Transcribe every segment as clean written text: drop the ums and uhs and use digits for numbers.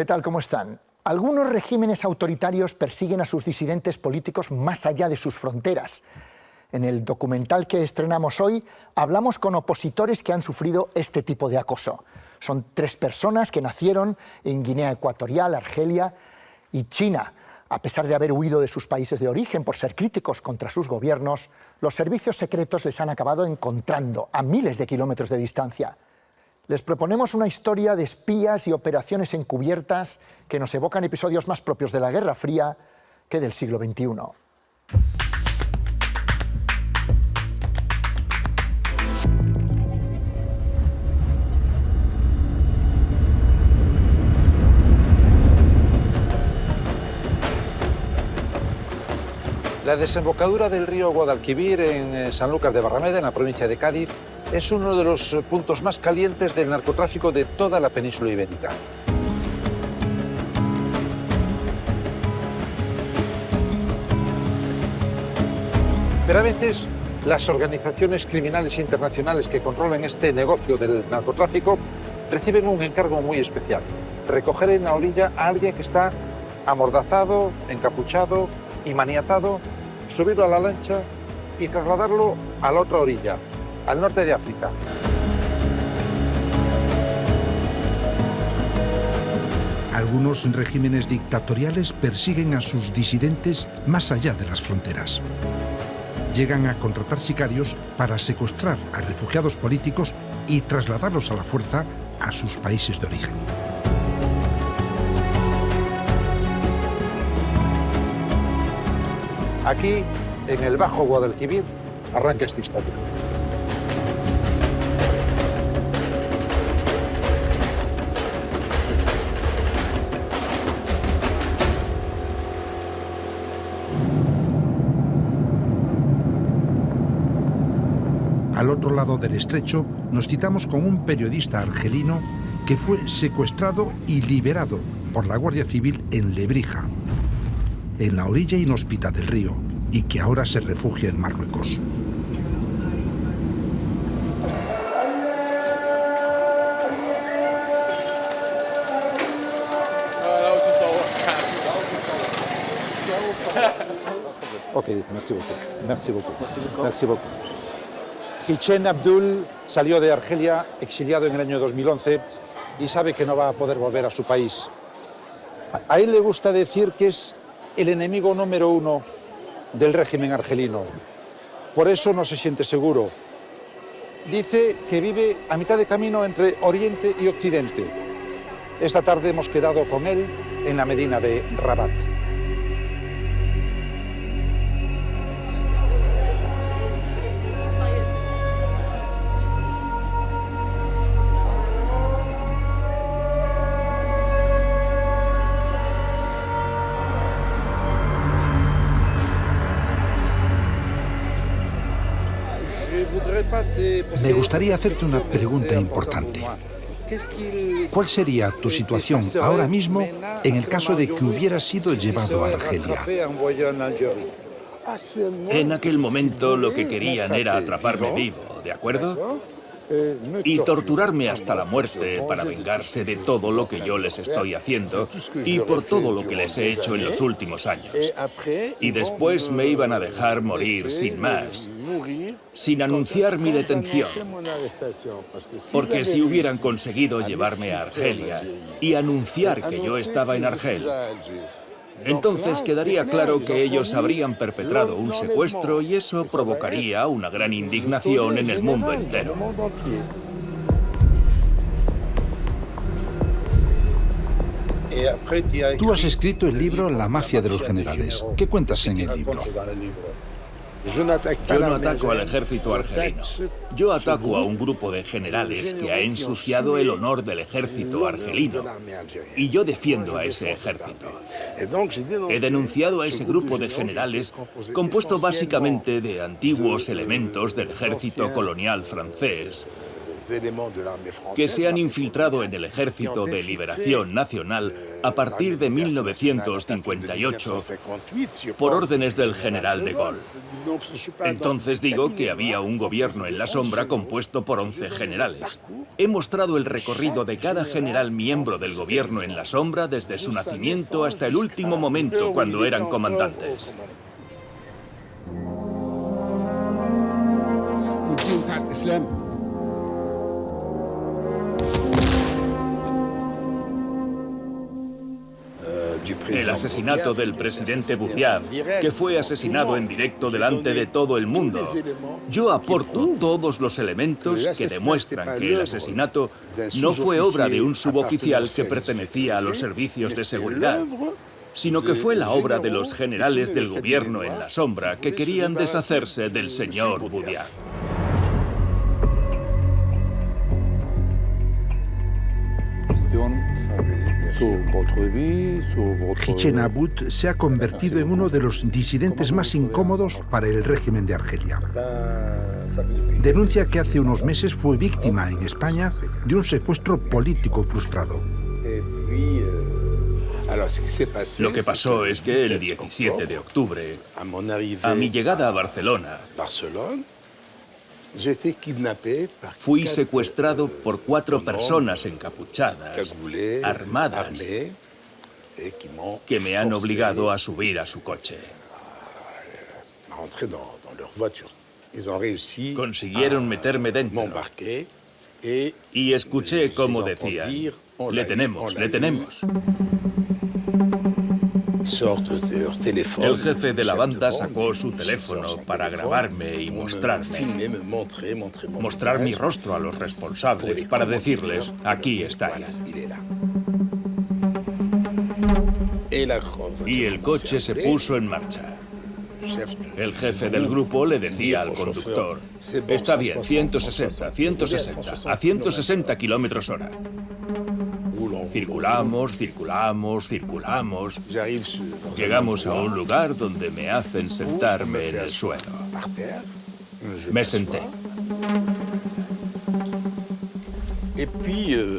¿Qué tal? ¿Cómo están? Algunos regímenes autoritarios persiguen a sus disidentes políticos más allá de sus fronteras. En el documental que estrenamos hoy hablamos con opositores que han sufrido este tipo de acoso. Son 3 personas que nacieron en Guinea Ecuatorial, Argelia y China. A pesar de haber huido de sus países de origen por ser críticos contra sus gobiernos, los servicios secretos les han acabado encontrando a miles de kilómetros de distancia. Les proponemos una historia de espías y operaciones encubiertas que nos evocan episodios más propios de la Guerra Fría que del siglo XXI. La desembocadura del río Guadalquivir en Sanlúcar de Barrameda, en la provincia de Cádiz, es uno de los puntos más calientes del narcotráfico de toda la península ibérica. Pero a veces las organizaciones criminales internacionales que controlan este negocio del narcotráfico reciben un encargo muy especial: recoger en la orilla a alguien que está amordazado, encapuchado y maniatado, subirlo a la lancha y trasladarlo a la otra orilla, al norte de África. Algunos regímenes dictatoriales persiguen a sus disidentes más allá de las fronteras. Llegan a contratar sicarios para secuestrar a refugiados políticos y trasladarlos a la fuerza a sus países de origen. Aquí, en el Bajo Guadalquivir, arranca esta historia. Al otro lado del estrecho nos citamos con un periodista argelino que fue secuestrado y liberado por la Guardia Civil en Lebrija, en la orilla inhóspita del río, y que ahora se refugia en Marruecos. Ok, merci beaucoup. Merci beaucoup. Merci beaucoup. Hichem Abdul salió de Argelia exiliado en el año 2011 y sabe que no va a poder volver a su país. A él le gusta decir que es el enemigo número 1 del régimen argelino. Por eso no se siente seguro. Dice que vive a mitad de camino entre Oriente y Occidente. Esta tarde hemos quedado con él en la Medina de Rabat. Me gustaría hacerte una pregunta importante. ¿Cuál sería tu situación ahora mismo en el caso de que hubieras sido llevado a Argelia? En aquel momento lo que querían era atraparme vivo, ¿de acuerdo? Y torturarme hasta la muerte para vengarse de todo lo que yo les estoy haciendo y por todo lo que les he hecho en los últimos años. Y después me iban a dejar morir sin más, sin anunciar mi detención. Porque si hubieran conseguido llevarme a Argelia y anunciar que yo estaba en Argel, entonces quedaría claro que ellos habrían perpetrado un secuestro y eso provocaría una gran indignación en el mundo entero. Tú has escrito el libro La mafia de los generales. ¿Qué cuentas en el libro? Yo no ataco al ejército argelino. Yo ataco a un grupo de generales que ha ensuciado el honor del ejército argelino. Y yo defiendo a ese ejército. He denunciado a ese grupo de generales compuesto básicamente de antiguos elementos del ejército colonial francés que se han infiltrado en el Ejército de Liberación Nacional a partir de 1958 por órdenes del general de Gaulle. Entonces digo que había un gobierno en la sombra compuesto por 11 generales. He mostrado el recorrido de cada general miembro del gobierno en la sombra desde su nacimiento hasta el último momento cuando eran comandantes. El asesinato del presidente Boudiaf, que fue asesinado en directo delante de todo el mundo. Yo aporto todos los elementos que demuestran que el asesinato no fue obra de un suboficial que pertenecía a los servicios de seguridad, sino que fue la obra de los generales del gobierno en la sombra que querían deshacerse del señor Boudiaf. Hichen Abboud se ha convertido en uno de los disidentes más incómodos para el régimen de Argelia. Denuncia que hace unos meses fue víctima en España de un secuestro político frustrado. Lo que pasó es que el 17 de octubre, a mi llegada a Barcelona, fui secuestrado por 4 personas encapuchadas, armadas, que me han obligado a subir a su coche. Consiguieron meterme dentro y escuché cómo decían: "Le tenemos, le tenemos". El jefe de la banda sacó su teléfono para grabarme y mostrarme. Mostrar mi rostro a los responsables para decirles: aquí está él. Y el coche se puso en marcha. El jefe del grupo le decía al conductor: está bien, 160, 160, a 160 kilómetros hora. Circulamos, circulamos, circulamos. Llegamos a un lugar donde me hacen sentarme en el suelo. Me senté.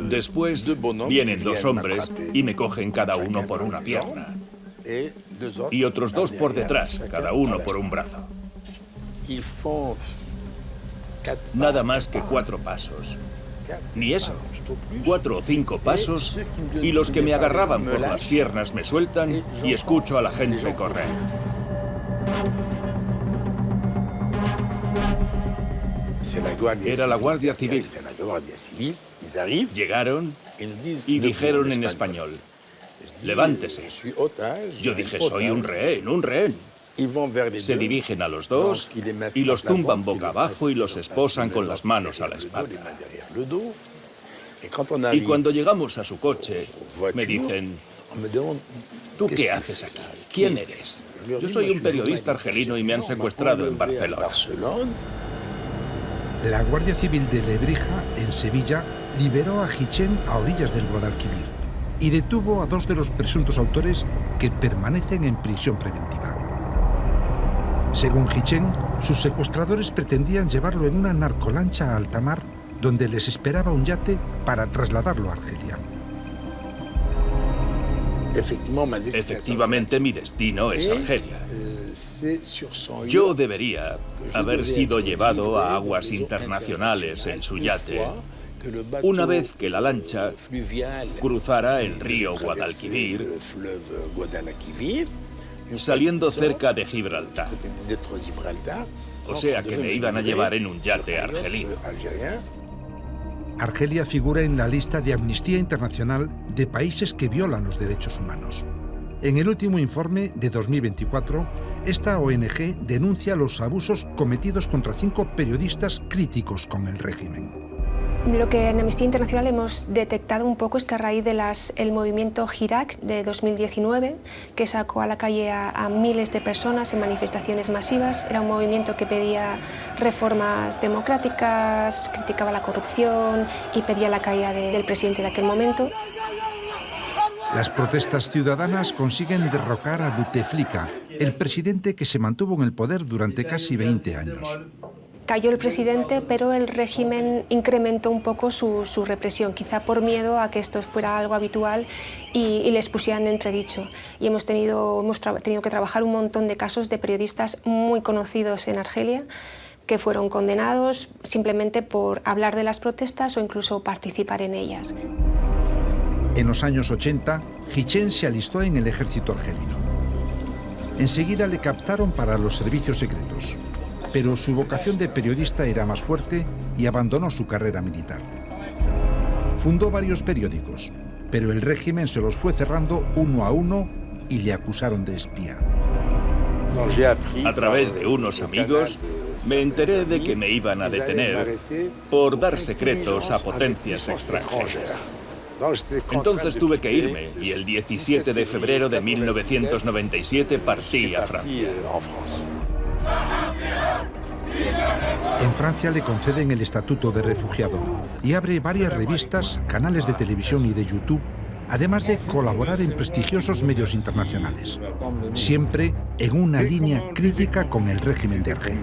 Después vienen 2 hombres y me cogen cada uno por una pierna. Y otros 2 por detrás, cada uno por un brazo. Nada más que 4 pasos. Ni eso. 4 o 5 pasos y los que me agarraban por las piernas me sueltan y escucho a la gente correr. Era la Guardia Civil. Llegaron y dijeron en español: levántese. Yo dije: soy un rehén, un rehén. Se dirigen a los 2 y los tumban boca abajo y los esposan con las manos a la espalda. Y cuando llegamos a su coche, me dicen: ¿tú qué haces aquí? ¿Quién eres? Yo soy un periodista argelino y me han secuestrado en Barcelona. La Guardia Civil de Lebrija, en Sevilla, liberó a Hichen a orillas del Guadalquivir y detuvo a 2 de los presuntos autores que permanecen en prisión preventiva. Según Hichen, sus secuestradores pretendían llevarlo en una narcolancha a alta mar, donde les esperaba un yate para trasladarlo a Argelia. Efectivamente, mi destino es Argelia. Yo debería haber sido llevado a aguas internacionales en su yate una vez que la lancha cruzara el río Guadalquivir, saliendo cerca de Gibraltar. O sea que me iban a llevar en un yate argelino. Argelia figura en la lista de Amnistía Internacional de países que violan los derechos humanos. En el último informe de 2024, esta ONG denuncia los abusos cometidos contra 5 periodistas críticos con el régimen. Lo que en Amnistía Internacional hemos detectado un poco es que a raíz del movimiento Hirak de 2019, que sacó a la calle a miles de personas en manifestaciones masivas, era un movimiento que pedía reformas democráticas, criticaba la corrupción y pedía la caída del presidente de aquel momento. Las protestas ciudadanas consiguen derrocar a Bouteflika, el presidente que se mantuvo en el poder durante casi 20 años. cayó el presidente, pero el régimen incrementó un poco su represión, quizá por miedo a que esto fuera algo habitual y les pusieran en entredicho. Y hemos tenido que trabajar un montón de casos de periodistas muy conocidos en Argelia que fueron condenados simplemente por hablar de las protestas o incluso participar en ellas. En los años 80, Hichén se alistó en el ejército argelino. Enseguida le captaron para los servicios secretos, pero su vocación de periodista era más fuerte y abandonó su carrera militar. Fundó varios periódicos, pero el régimen se los fue cerrando uno a uno y le acusaron de espía. A través de unos amigos me enteré de que me iban a detener por dar secretos a potencias extranjeras. Entonces tuve que irme y el 17 de febrero de 1997 partí a Francia. En Francia le conceden el estatuto de refugiado y abre varias revistas, canales de televisión y de YouTube, además de colaborar en prestigiosos medios internacionales, siempre en una línea crítica con el régimen de Argel.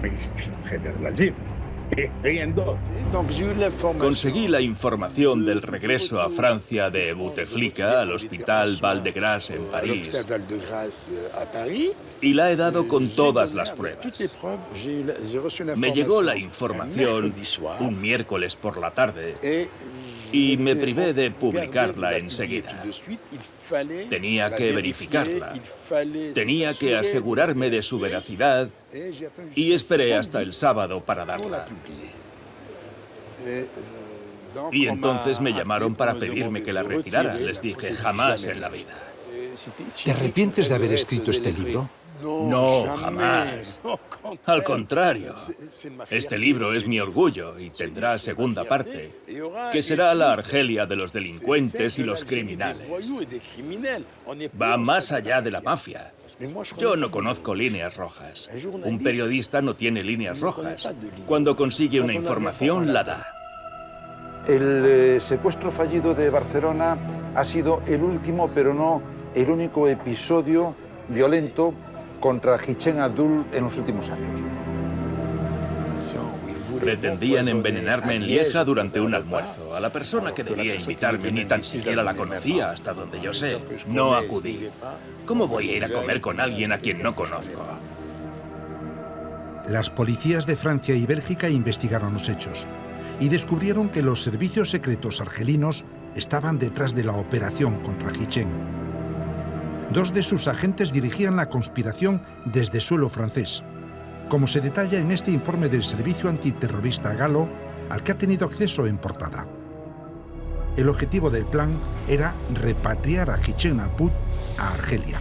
Conseguí la información del regreso a Francia de Bouteflika al hospital Val-de-Grâce en París y la he dado con todas las pruebas. Me llegó la información un miércoles por la tarde y me privé de publicarla enseguida. Tenía que verificarla, tenía que asegurarme de su veracidad y esperé hasta el sábado para darla. Y entonces me llamaron para pedirme que la retirara. Les dije, jamás en la vida. ¿Te arrepientes de haber escrito este libro? No, jamás. Al contrario, este libro es mi orgullo y tendrá segunda parte, que será la Argelia de los delincuentes y los criminales. Va más allá de la mafia. Yo no conozco líneas rojas. Un periodista no tiene líneas rojas. Cuando consigue una información, la da. El secuestro fallido de Barcelona ha sido el último, pero no el único episodio violento contra Hichén Abdul en los últimos años. Pretendían envenenarme en Lieja durante un almuerzo. A la persona que debía invitarme ni tan siquiera la conocía, hasta donde yo sé. No acudí. ¿Cómo voy a ir a comer con alguien a quien no conozco? Las policías de Francia y Bélgica investigaron los hechos y descubrieron que los servicios secretos argelinos estaban detrás de la operación contra Hichén. Dos de sus agentes dirigían la conspiración desde suelo francés, como se detalla en este informe del Servicio Antiterrorista Galo, al que ha tenido acceso en portada. El objetivo del plan era repatriar a Hichén Abdul a Argelia.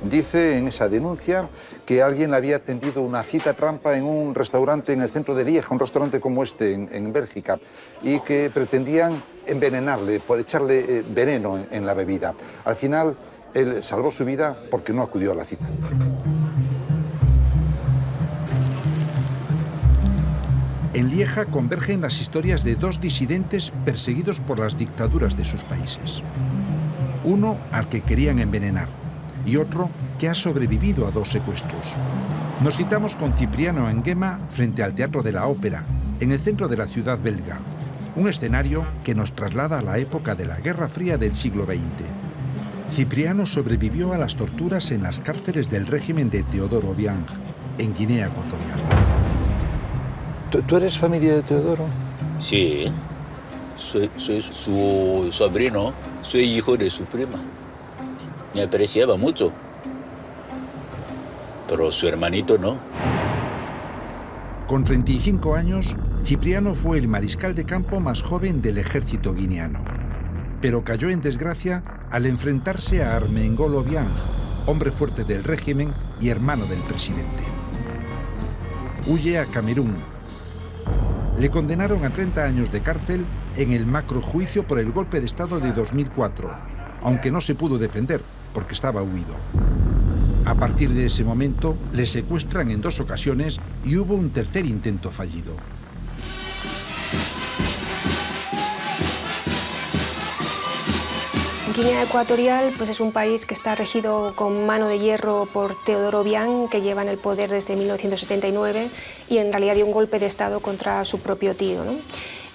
Dice en esa denuncia que alguien había tendido una cita trampa en un restaurante en el centro de Lieja, un restaurante como este en Bélgica, y que pretendían envenenarle, por echarle veneno en la bebida. Al final, él salvó su vida porque no acudió a la cita. En Lieja convergen las historias de dos disidentes perseguidos por las dictaduras de sus países. Uno al que querían envenenar y otro que ha sobrevivido a dos secuestros. Nos citamos con Cipriano Nguema frente al Teatro de la Ópera, en el centro de la ciudad belga, un escenario que nos traslada a la época de la Guerra Fría del siglo XX. Cipriano sobrevivió a las torturas en las cárceles del régimen de Teodoro Obiang, en Guinea Ecuatorial. ¿Tú eres familia de Teodoro? Sí, soy su sobrino, soy hijo de su prima. Me apreciaba mucho, pero su hermanito no. Con 35 años, Cipriano fue el mariscal de campo más joven del ejército guineano, pero cayó en desgracia al enfrentarse a Armengol Obiang, hombre fuerte del régimen y hermano del presidente. Huye a Camerún. Le condenaron a 30 años de cárcel en el macrojuicio por el golpe de Estado de 2004, aunque no se pudo defender porque estaba huido. A partir de ese momento, le secuestran en 2 ocasiones y hubo un tercer intento fallido. Guinea Ecuatorial pues es un país que está regido con mano de hierro por Teodoro Obiang, que lleva en el poder desde 1979 y en realidad dio un golpe de Estado contra su propio tío, ¿no?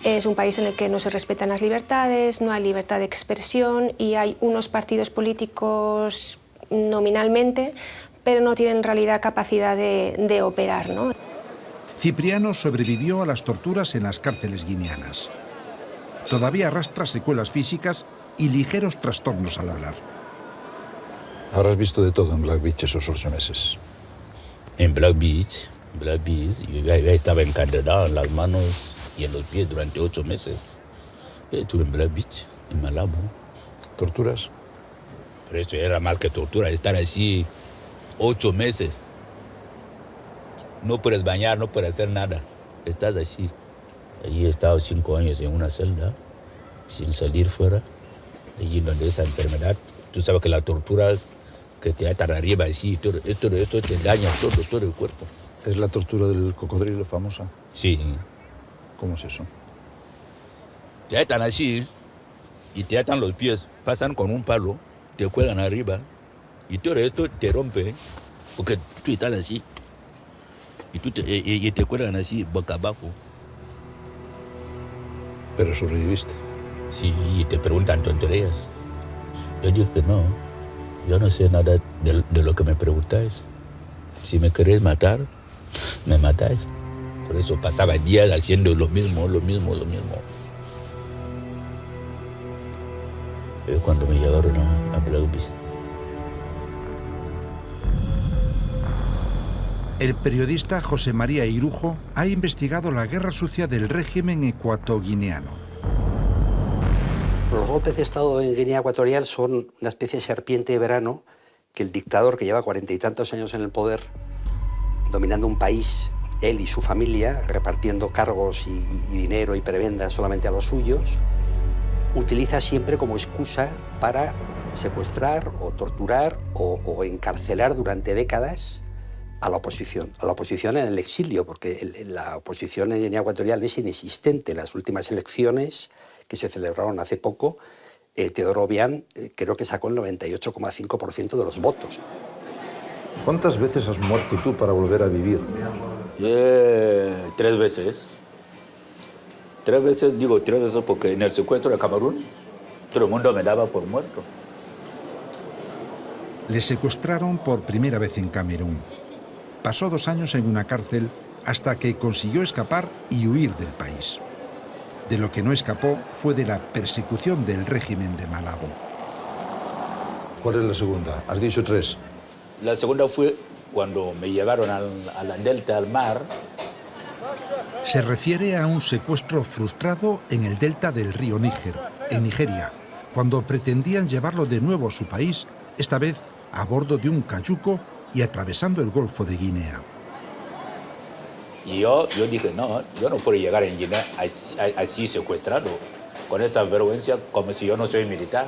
Es un país en el que no se respetan las libertades, no hay libertad de expresión y hay unos partidos políticos nominalmente, pero no tienen en realidad capacidad de operar, ¿no? Cipriano sobrevivió a las torturas en las cárceles guineanas. Todavía arrastra secuelas físicas y ligeros trastornos al hablar. Habrás visto de todo en Black Beach esos 8 meses. En Black Beach, yo ya estaba encadenado en las manos y en los pies durante 8 meses. Estuve en Black Beach, en Malabo. ¿Torturas? Pero eso era más que tortura, estar así 8 meses. No puedes bañar, no puedes hacer nada. Estás así. Allí he estado 5 años en una celda, sin salir fuera. Allí donde esa enfermedad, tú sabes que la tortura que te atan arriba así, esto te daña todo el cuerpo. ¿Es la tortura del cocodrilo famosa? Sí. ¿Cómo es eso? Te atan así y te atan los pies, pasan con un palo, te cuelgan arriba y todo esto te rompe porque tú estás así y te cuelgan así boca abajo. Pero sobreviviste. Sí, y te preguntan tonterías. Yo dije no, yo no sé nada de lo que me preguntáis. Si me queréis matar, me matáis. Por eso pasaba días haciendo lo mismo. Cuando me llevaron a Black Beach. El periodista José María Irujo ha investigado la guerra sucia del régimen ecuatoguineano. Los golpes de Estado en Guinea Ecuatorial son una especie de serpiente de verano que el dictador, que lleva 40 y tantos años en el poder, dominando un país, él y su familia, repartiendo cargos y dinero y prebendas solamente a los suyos, utiliza siempre como excusa para secuestrar o torturar o encarcelar durante décadas a la oposición en el exilio, porque la oposición en Guinea Ecuatorial es inexistente. En las últimas elecciones que se celebraron hace poco, Teodoro Obiang creo que sacó el 98,5% de los votos. ¿Cuántas veces has muerto tú para volver a vivir? 3 veces. 3 veces, digo 3 veces porque en el secuestro de Camerún todo el mundo me daba por muerto. Le secuestraron por primera vez en Camerún. Pasó 2 años en una cárcel hasta que consiguió escapar y huir del país. De lo que no escapó fue de la persecución del régimen de Malabo. ¿Cuál es la segunda? Has dicho 3. La segunda fue cuando me llevaron a la delta, al mar. Se refiere a un secuestro frustrado en el delta del río Níger, en Nigeria, cuando pretendían llevarlo de nuevo a su país, esta vez a bordo de un cayuco y atravesando el Golfo de Guinea. Y yo dije, no, yo no puedo llegar en Guinea así secuestrado, con esa vergüenza, como si yo no soy militar.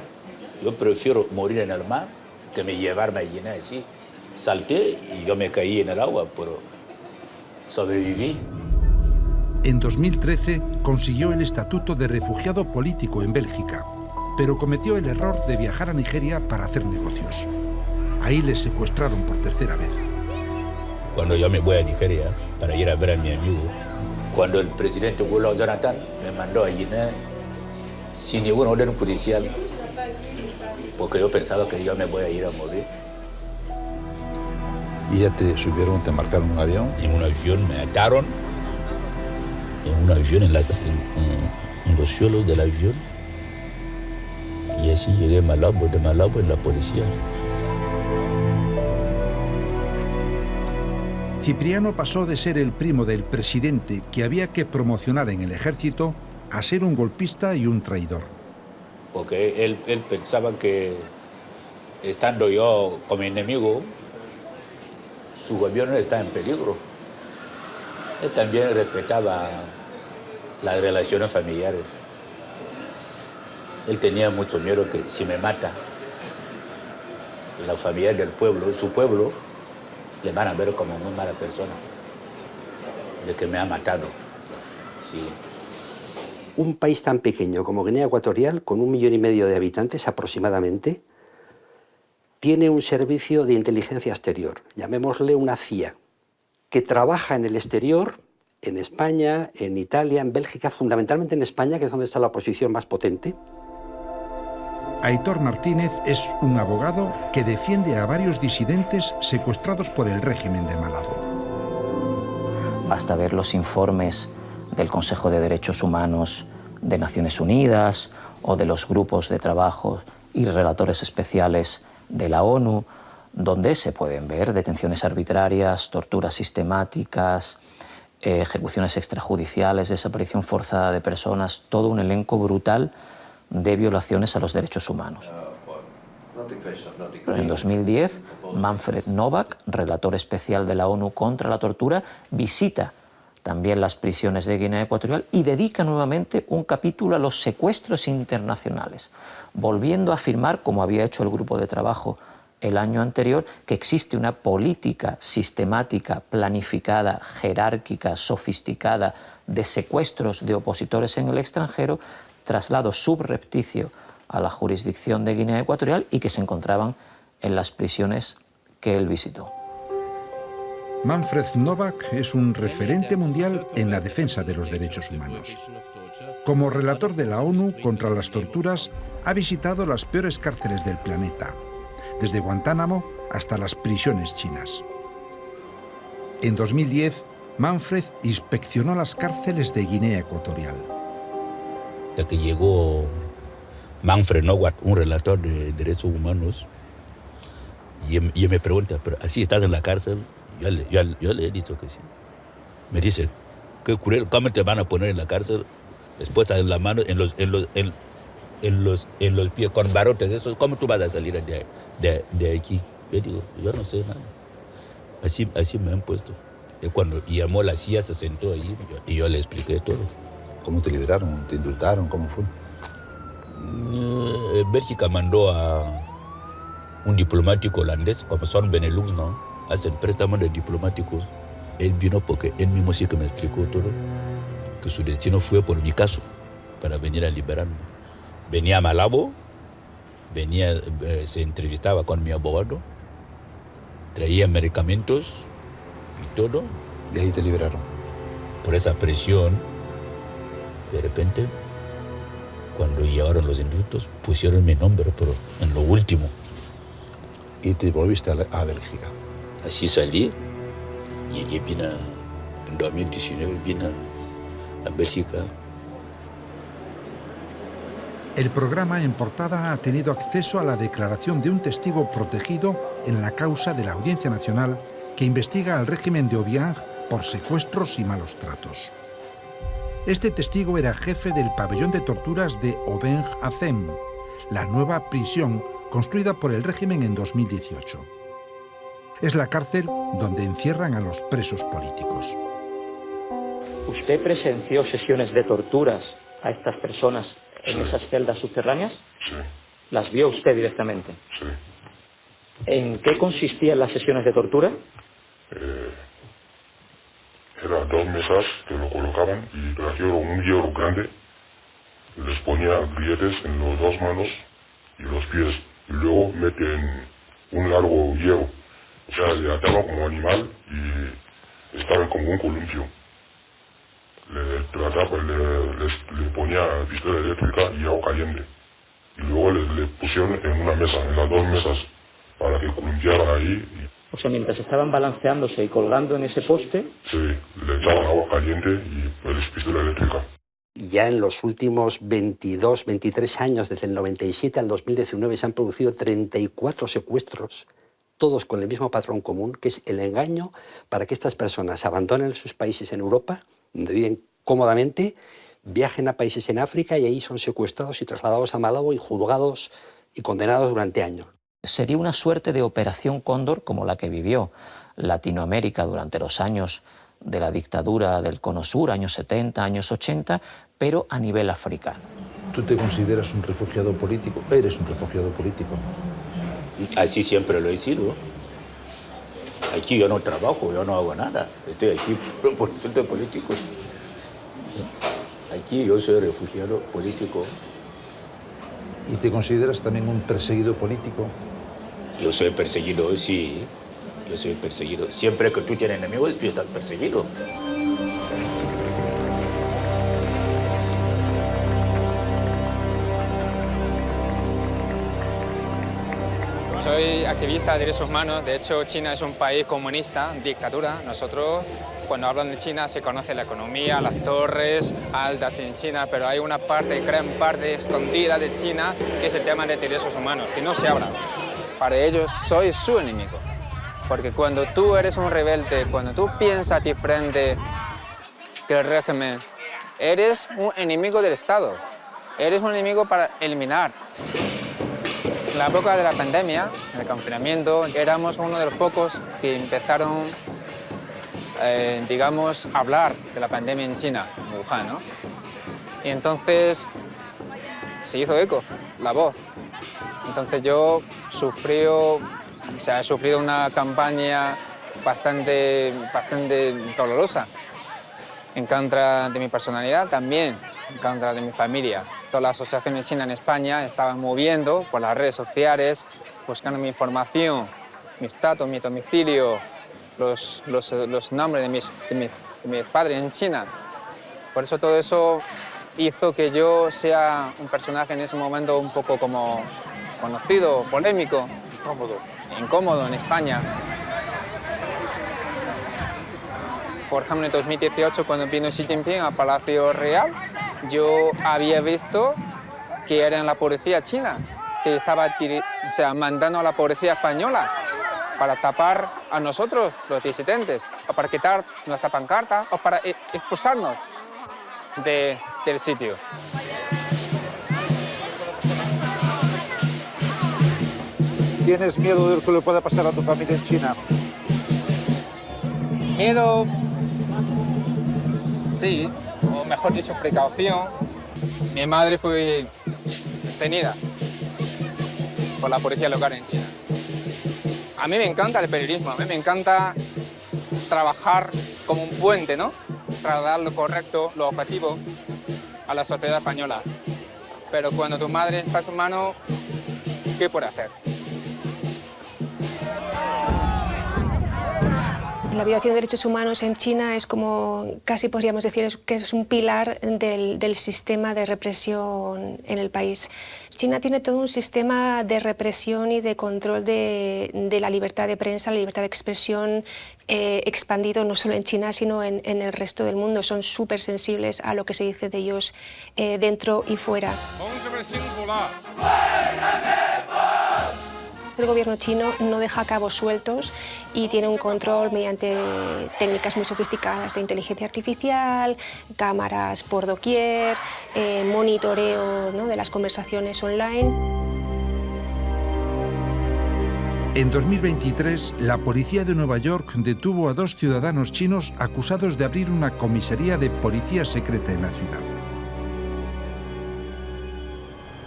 Yo prefiero morir en el mar que me llevarme a Guinea así. Salté y yo me caí en el agua, pero sobreviví. En 2013 consiguió el estatuto de refugiado político en Bélgica, pero cometió el error de viajar a Nigeria para hacer negocios. Ahí le secuestraron por tercera vez. Cuando yo me voy a Nigeria para ir a ver a mi amigo, cuando el presidente Goodluck Jonathan me mandó a Guinea sin ningún orden judicial, porque yo pensaba que yo me voy a ir a morir. ¿Y ya te subieron, te embarcaron en un avión? En un avión me ataron, en un avión, en los suelos del avión. Y así llegué a Malabo, de Malabo en la policía. Cipriano pasó de ser el primo del presidente que había que promocionar en el ejército a ser un golpista y un traidor. Porque él pensaba que, estando yo como enemigo, su gobierno está en peligro. Él también respetaba las relaciones familiares. Él tenía mucho miedo que si me mata, la familia del pueblo, su pueblo, le van a ver como muy mala persona, de que me ha matado. Sí. un país tan pequeño como Guinea Ecuatorial, con 1,5 millones de habitantes aproximadamente, tiene un servicio de inteligencia exterior, llamémosle una CIA, que trabaja en el exterior, en España, en Italia, en Bélgica, fundamentalmente en España, que es donde está la oposición más potente. Aitor Martínez es un abogado que defiende a varios disidentes secuestrados por el régimen de Malabo. Basta ver los informes del Consejo de Derechos Humanos de Naciones Unidas o de los grupos de trabajo y relatores especiales de la ONU, donde se pueden ver detenciones arbitrarias, torturas sistemáticas, ejecuciones extrajudiciales, desaparición forzada de personas, todo un elenco brutal de violaciones a los derechos humanos. En 2010, Manfred Novak, relator especial de la ONU contra la tortura, visita también las prisiones de Guinea Ecuatorial y dedica nuevamente un capítulo a los secuestros internacionales, volviendo a afirmar, como había hecho el grupo de trabajo el año anterior, que existe una política sistemática, planificada, jerárquica, sofisticada de secuestros de opositores en el extranjero, traslado subrepticio a la jurisdicción de Guinea Ecuatorial y que se encontraban en las prisiones que él visitó. Manfred Novak es un referente mundial en la defensa de los derechos humanos. Como relator de la ONU contra las torturas, ha visitado las peores cárceles del planeta, desde Guantánamo hasta las prisiones chinas. En 2010, Manfred inspeccionó las cárceles de Guinea Ecuatorial. Hasta que llegó Manfred Novak, un relator de derechos humanos, y me pregunta, ¿pero así estás en la cárcel? Yo le he dicho que sí. Me dice, qué cruel, ¿cómo te van a poner en la cárcel? Después en la mano, en los pies, con barrotes, eso, ¿cómo tú vas a salir de aquí? Yo digo, yo no sé nada. Así me han puesto. Y cuando llamó la CIA, se sentó allí y yo le expliqué todo. ¿Cómo te liberaron? ¿Te indultaron? ¿Cómo fue? Bélgica mandó a un diplomático holandés, como son Benelux, ¿no? Hacen préstamo de diplomáticos. Él vino porque él mismo sí que me explicó todo, que su destino fue por mi caso, para venir a liberarme. Venía a Malabo, se entrevistaba con mi abogado, traía medicamentos y todo. Y ahí te liberaron. Por esa presión, de repente, cuando llegaron los indultos, pusieron mi nombre, pero en lo último. Y te volviste a Bélgica. Así salí, y vine en 2019, vine a Bélgica. El programa en portada ha tenido acceso a la declaración de un testigo protegido en la causa de la Audiencia Nacional que investiga al régimen de Obiang por secuestros y malos tratos. Este testigo era jefe del pabellón de torturas de Obeng Acem, la nueva prisión construida por el régimen en 2018. Es la cárcel donde encierran a los presos políticos. ¿Usted presenció sesiones de torturas a estas personas en esas celdas subterráneas? Sí. ¿Las vio usted directamente? Sí. ¿En qué consistían las sesiones de tortura? Eran 2 mesas que lo colocaban y trajeron un hierro grande, les ponía grilletes en las 2 manos y los pies, y luego meten un largo hierro. O sea, le ataban como animal y estaban como un columpio. Le ponía pistola eléctrica y agua caliente. Y luego le pusieron en una mesa, en las 2 mesas, para que columpiaran ahí. O sea, mientras estaban balanceándose y colgando en ese poste... Sí, le echaban agua caliente y pistola eléctrica. Ya en los últimos 22, 23 años, desde el 97 al 2019, se han producido 34 secuestros, todos con el mismo patrón común, que es el engaño para que estas personas abandonen sus países en Europa, donde viven cómodamente, viajen a países en África y ahí son secuestrados y trasladados a Malabo y juzgados y condenados durante años. Sería una suerte de operación Cóndor como la que vivió Latinoamérica durante los años de la dictadura del Cono Sur, años 70, años 80, pero a nivel africano. ¿Tú te consideras un refugiado político? ¿Eres un refugiado político? Así siempre lo he sido. Aquí yo no trabajo, yo no hago nada. Estoy aquí por asuntos políticos. Aquí yo soy refugiado político. ¿Y te consideras también un perseguido político? Yo soy perseguido, sí. Yo soy perseguido. Siempre que tú tienes enemigos, tú estás perseguido. Soy activista de derechos humanos. De hecho, China es un país comunista, dictadura. Nosotros, cuando hablan de China, se conoce la economía, las torres altas en China, pero hay una parte, gran parte escondida de China, que es el tema de derechos humanos, que no se habla. Para ellos, soy su enemigo. Porque cuando tú eres un rebelde, cuando tú piensas diferente que el régimen, eres un enemigo del Estado. Eres un enemigo para eliminar. En la época de la pandemia, en el confinamiento, éramos uno de los pocos que empezaron, digamos, a hablar de la pandemia en China, en Wuhan, ¿no? Y entonces se hizo eco, la voz. Entonces yo he sufrido una campaña bastante dolorosa en contra de mi personalidad, también en contra de mi familia. Todas las asociaciones chinas en España estaban moviendo por las redes sociales, buscando mi información, mi estatus, mi domicilio, los nombres de mis padres en China. Por eso todo eso hizo que yo sea un personaje en ese momento un poco como conocido, polémico, incómodo en España. Por ejemplo, en 2018, cuando vino Xi Jinping al Palacio Real, yo había visto que era en la policía china, que estaba mandando a la policía española para tapar a nosotros, los disidentes, o para quitar nuestra pancarta, o para expulsarnos del sitio. ¿Tienes miedo de lo que le pueda pasar a tu familia en China? Miedo, sí, o mejor dicho, precaución. Mi madre fue detenida por la policía local en China. A mí me encanta el periodismo, a mí me encanta trabajar como un puente, ¿no? Trasladar lo correcto, lo objetivo a la sociedad española. Pero cuando tu madre está en su mano, ¿qué puede hacer? La violación de derechos humanos en China es como, casi podríamos decir, que es un pilar del sistema de represión en el país. China tiene todo un sistema de represión y de control de la libertad de prensa, la libertad de expresión, expandido no solo en China, sino en el resto del mundo. Son súper sensibles a lo que se dice de ellos dentro y fuera. El gobierno chino no deja cabos sueltos y tiene un control mediante técnicas muy sofisticadas de inteligencia artificial, cámaras por doquier, monitoreo, ¿no?, de las conversaciones online. En 2023, la policía de Nueva York detuvo a 2 ciudadanos chinos acusados de abrir una comisaría de policía secreta en la ciudad.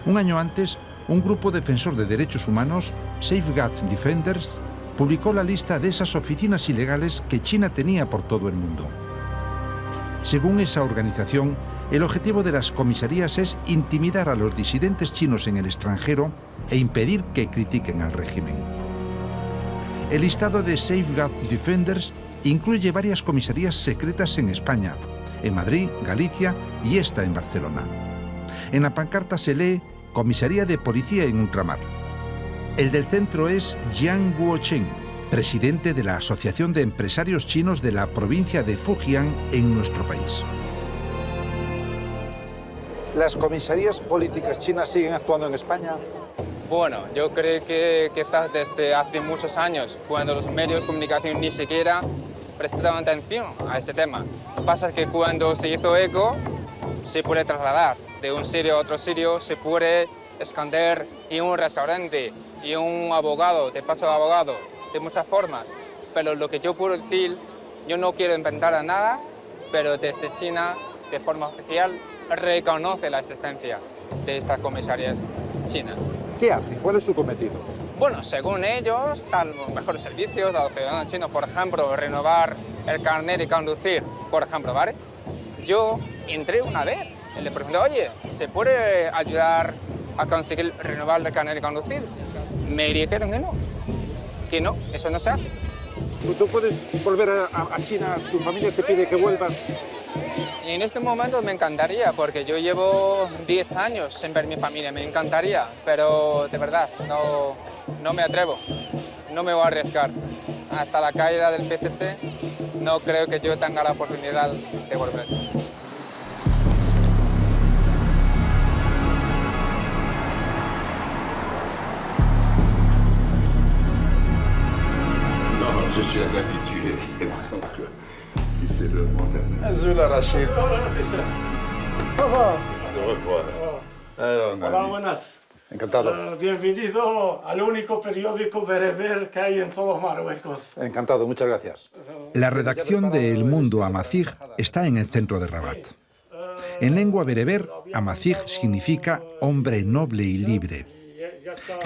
Un año antes, un grupo defensor de derechos humanos, Safeguard Defenders, publicó la lista de esas oficinas ilegales que China tenía por todo el mundo. Según esa organización, el objetivo de las comisarías es intimidar a los disidentes chinos en el extranjero e impedir que critiquen al régimen. El listado de Safeguard Defenders incluye varias comisarías secretas en España, en Madrid, Galicia y esta en Barcelona. En la pancarta se lee Comisaría de Policía en Ultramar. El del centro es Jiang Guocheng, presidente de la Asociación de Empresarios Chinos de la provincia de Fujian en nuestro país. ¿Las comisarías políticas chinas siguen actuando en España? Bueno, yo creo que quizás desde hace muchos años, cuando los medios de comunicación ni siquiera prestaban atención a este tema. Lo que pasa es que cuando se hizo eco, se puede trasladar de un sitio a otro sitio, se puede esconder en un restaurante, y un abogado, despacho de abogado, de muchas formas. Pero lo que yo puedo decir, yo no quiero inventar nada, pero desde China, de forma oficial, reconoce la existencia de estas comisarías chinas. ¿Qué hace? ¿Cuál es su cometido? Bueno, según ellos, dan los mejores servicios a los ciudadanos chinos, por ejemplo, renovar el carnet de conducir, por ejemplo, ¿vale? Yo entré una vez le pregunté, oye, ¿se puede ayudar a conseguir renovar el carnet de conducir? Me dijeron que no, eso no se hace. ¿Tú puedes volver a China? ¿Tu familia te pide que vuelvas? Y en este momento me encantaría, porque yo llevo 10 años sin ver mi familia, me encantaría, pero de verdad, no me atrevo, no me voy a arriesgar. Hasta la caída del PCC no creo que yo tenga la oportunidad de volver. Je suis un habitué, donc qui c'est le monde. Azul Rachid. Au revoir. Alors, Hola, buenas. Encantado. Bienvenido al único periódico bereber que hay en todo Marruecos. Encantado, muchas gracias. La redacción de El Mundo Amazigh está en el centro de Rabat. En lengua bereber, Amazigh significa hombre noble y libre.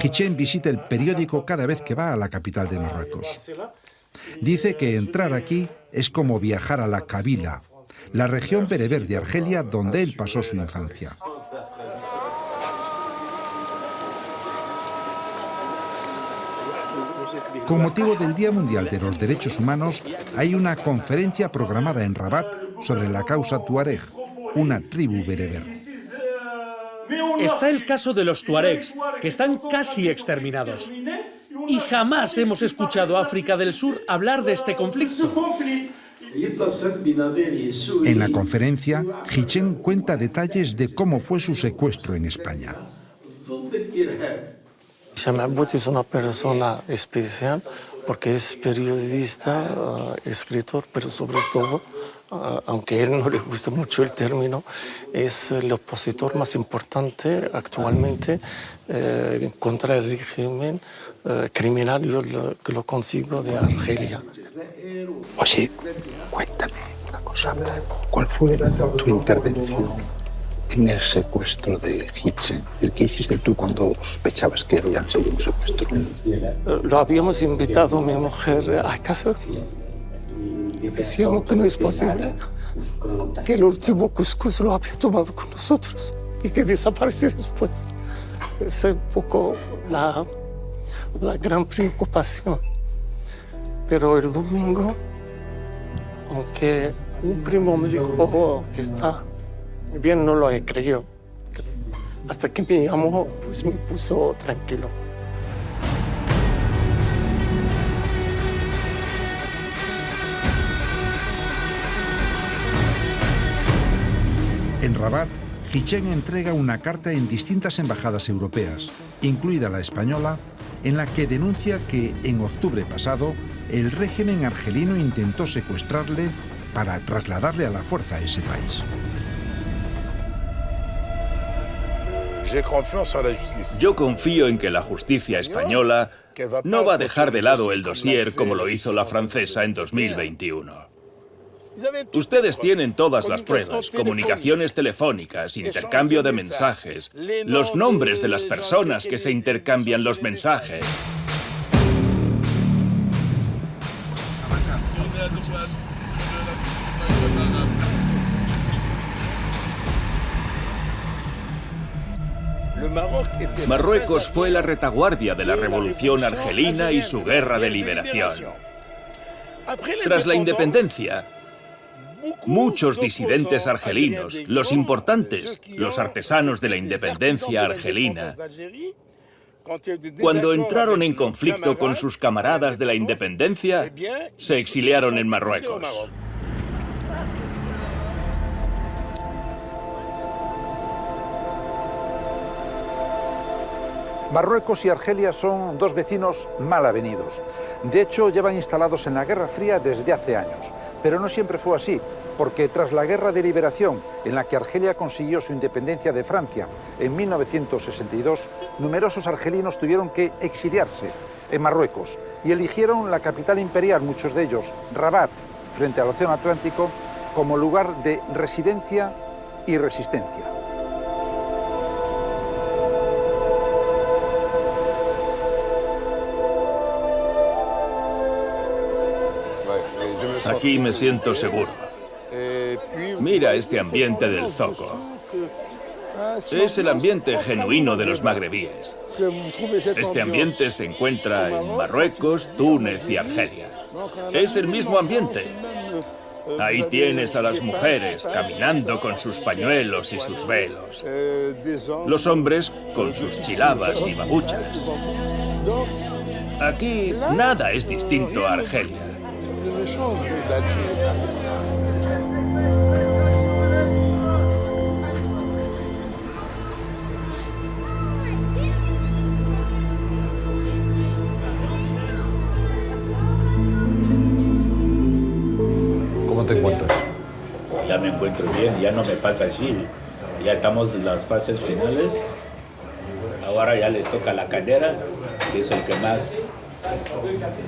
Hichén visita el periódico cada vez que va a la capital de Marruecos. Dice que entrar aquí es como viajar a la Kabila, la región bereber de Argelia donde él pasó su infancia. Con motivo del Día Mundial de los Derechos Humanos, hay una conferencia programada en Rabat sobre la causa tuareg, una tribu bereber. Está el caso de los tuaregs, que están casi exterminados. Y jamás hemos escuchado a África del Sur hablar de este conflicto. En la conferencia, Hichén cuenta detalles de cómo fue su secuestro en España. Shamabout es una persona especial porque es periodista, escritor, pero sobre todo, aunque a él no le gusta mucho el término, es el opositor más importante actualmente contra el régimen criminal, yo lo consigo de Argelia. Oye, cuéntame una cosa. ¿Cuál fue tu intervención en el secuestro de Hichén? ¿Qué hiciste tú cuando sospechabas que habían sido un secuestro? Lo habíamos invitado a mi mujer a casa y decíamos que no es posible, que el último cuscús lo había tomado con nosotros y que desapareció después. Es un poco la gran preocupación. Pero el domingo, aunque un primo me dijo que está bien, no lo he creído. Hasta que me llamó, pues me puso tranquilo. En Rabat, Hichén entrega una carta en distintas embajadas europeas, incluida la española, en la que denuncia que en octubre pasado el régimen argelino intentó secuestrarle para trasladarle a la fuerza a ese país. Yo confío en que la justicia española no va a dejar de lado el dossier como lo hizo la francesa en 2021. Ustedes tienen todas las pruebas, comunicaciones telefónicas, intercambio de mensajes, los nombres de las personas que se intercambian los mensajes. Marruecos fue la retaguardia de la revolución argelina y su guerra de liberación. Tras la independencia, muchos disidentes argelinos, los importantes, los artesanos de la independencia argelina, cuando entraron en conflicto con sus camaradas de la independencia, se exiliaron en Marruecos. Marruecos y Argelia son dos vecinos mal avenidos. De hecho, llevan instalados en la Guerra Fría desde hace años. Pero no siempre fue así, porque tras la Guerra de Liberación, en la que Argelia consiguió su independencia de Francia en 1962, numerosos argelinos tuvieron que exiliarse en Marruecos y eligieron la capital imperial, muchos de ellos, Rabat, frente al Océano Atlántico, como lugar de residencia y resistencia. Aquí me siento seguro. Mira este ambiente del zoco. Es el ambiente genuino de los magrebíes. Este ambiente se encuentra en Marruecos, Túnez y Argelia. Es el mismo ambiente. Ahí tienes a las mujeres caminando con sus pañuelos y sus velos. Los hombres con sus chilabas y babuchas. Aquí nada es distinto a Argelia. ¿Cómo te encuentras? Ya me encuentro bien, ya no me pasa así. Ya estamos en las fases finales. Ahora ya le toca la cadera, que es el que más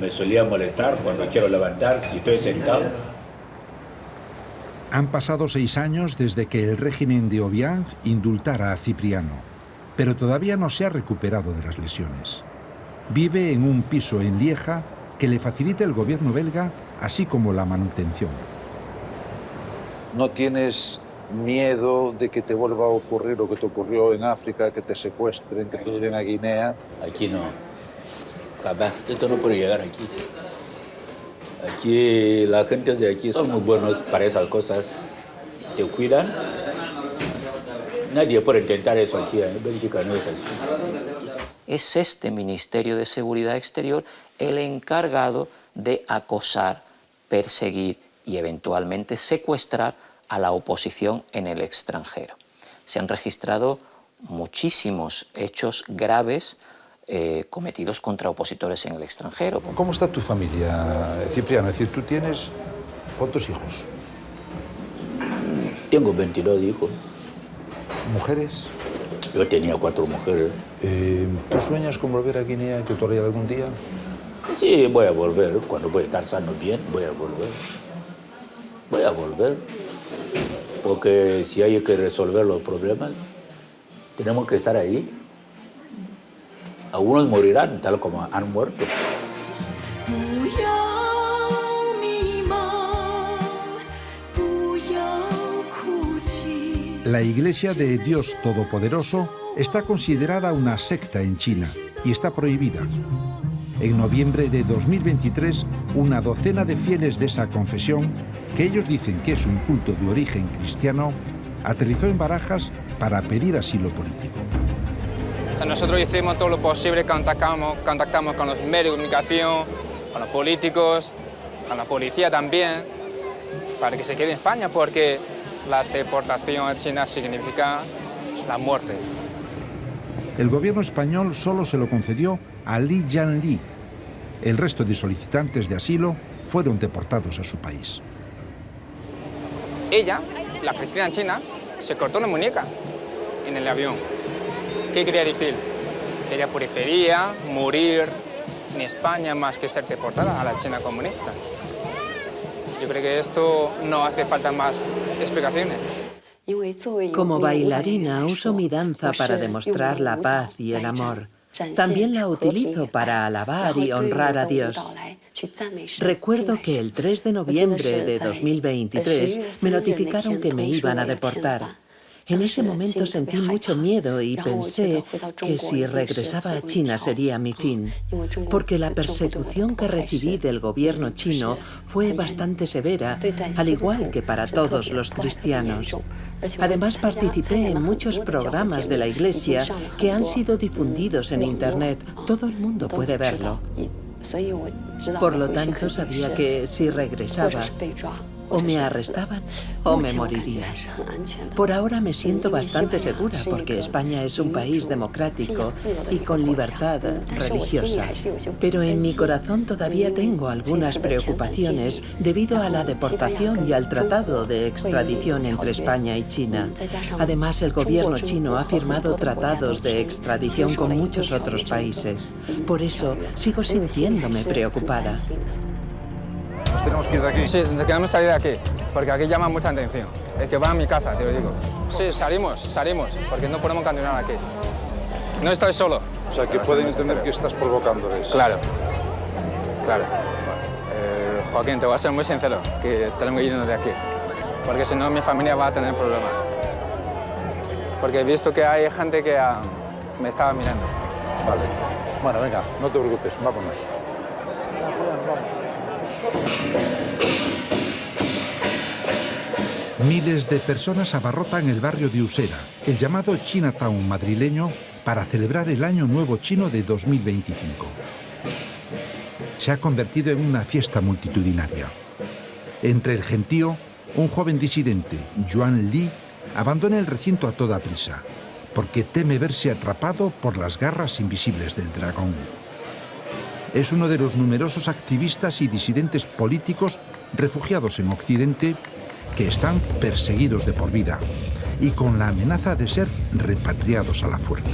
me solía molestar cuando quiero levantar, si estoy sentado. Han pasado 6 años desde que el régimen de Obiang indultara a Cipriano, pero todavía no se ha recuperado de las lesiones. Vive en un piso en Lieja que le facilita el gobierno belga, así como la manutención. ¿No tienes miedo de que te vuelva a ocurrir lo que te ocurrió en África, que te secuestren, que te lleven a Guinea? Aquí no. Capaz, esto no puede llegar aquí. Aquí, la gente de aquí son muy buenos para esas cosas. Te cuidan. Nadie puede intentar eso aquí. En Bélgica no es así. Es este Ministerio de Seguridad Exterior el encargado de acosar, perseguir y eventualmente secuestrar a la oposición en el extranjero. Se han registrado muchísimos hechos graves cometidos contra opositores en el extranjero. ¿Cómo está tu familia, Cipriano? Es decir, ¿tú tienes cuántos hijos? Tengo 22 hijos. ¿Mujeres? Yo tenía 4 mujeres. ¿Tú sueñas con volver a Guinea Ecuatorial algún día? Sí, voy a volver. Cuando voy a estar sano bien, voy a volver. Voy a volver. Porque si hay que resolver los problemas, tenemos que estar ahí. Algunos morirán, tal como han muerto. La Iglesia de Dios Todopoderoso está considerada una secta en China y está prohibida. En noviembre de 2023, una docena de fieles de esa confesión, que ellos dicen que es un culto de origen cristiano, aterrizó en Barajas para pedir asilo político. O sea, nosotros hicimos todo lo posible, contactamos con los medios de comunicación, con los políticos, con la policía también, para que se quede en España, porque la deportación a China significa la muerte. El gobierno español solo se lo concedió a Li Jianli. El resto de solicitantes de asilo fueron deportados a su país. Ella, la cristiana china, se cortó la muñeca en el avión. ¿Qué quería decir? Que ella prefería morir en España más que ser deportada a la China comunista. Yo creo que esto no hace falta más explicaciones. Como bailarina uso mi danza para demostrar la paz y el amor. También la utilizo para alabar y honrar a Dios. Recuerdo que el 3 de noviembre de 2023 me notificaron que me iban a deportar. En ese momento sentí mucho miedo y pensé que si regresaba a China sería mi fin, porque la persecución que recibí del gobierno chino fue bastante severa, al igual que para todos los cristianos. Además, participé en muchos programas de la Iglesia que han sido difundidos en Internet. Todo el mundo puede verlo. Por lo tanto, sabía que si regresaba, o me arrestaban o me moriría. Por ahora me siento bastante segura porque España es un país democrático y con libertad religiosa. Pero en mi corazón todavía tengo algunas preocupaciones debido a la deportación y al tratado de extradición entre España y China. Además, el gobierno chino ha firmado tratados de extradición con muchos otros países. Por eso sigo sintiéndome preocupada. ¿Nos tenemos que ir de aquí? Sí, queremos salir de aquí, porque aquí llama mucha atención. Es que va a mi casa, te lo digo. Sí, salimos, porque no podemos continuar aquí. No estoy solo. O sea, que pueden entender que estás provocándoles. Claro. Joaquín, te voy a ser muy sincero, que tenemos que irnos de aquí, porque si no mi familia va a tener problemas. porque he visto que hay gente que me estaba mirando. Vale. Bueno, venga, no te preocupes, vámonos. Miles de personas abarrotan el barrio de Usera, el llamado Chinatown madrileño, para celebrar el Año Nuevo Chino de 2025. Se ha convertido en una fiesta multitudinaria. Entre el gentío, un joven disidente, Yuan Li, abandona el recinto a toda prisa, porque teme verse atrapado por las garras invisibles del dragón. Es uno de los numerosos activistas y disidentes políticos refugiados en Occidente que están perseguidos de por vida y con la amenaza de ser repatriados a la fuerza.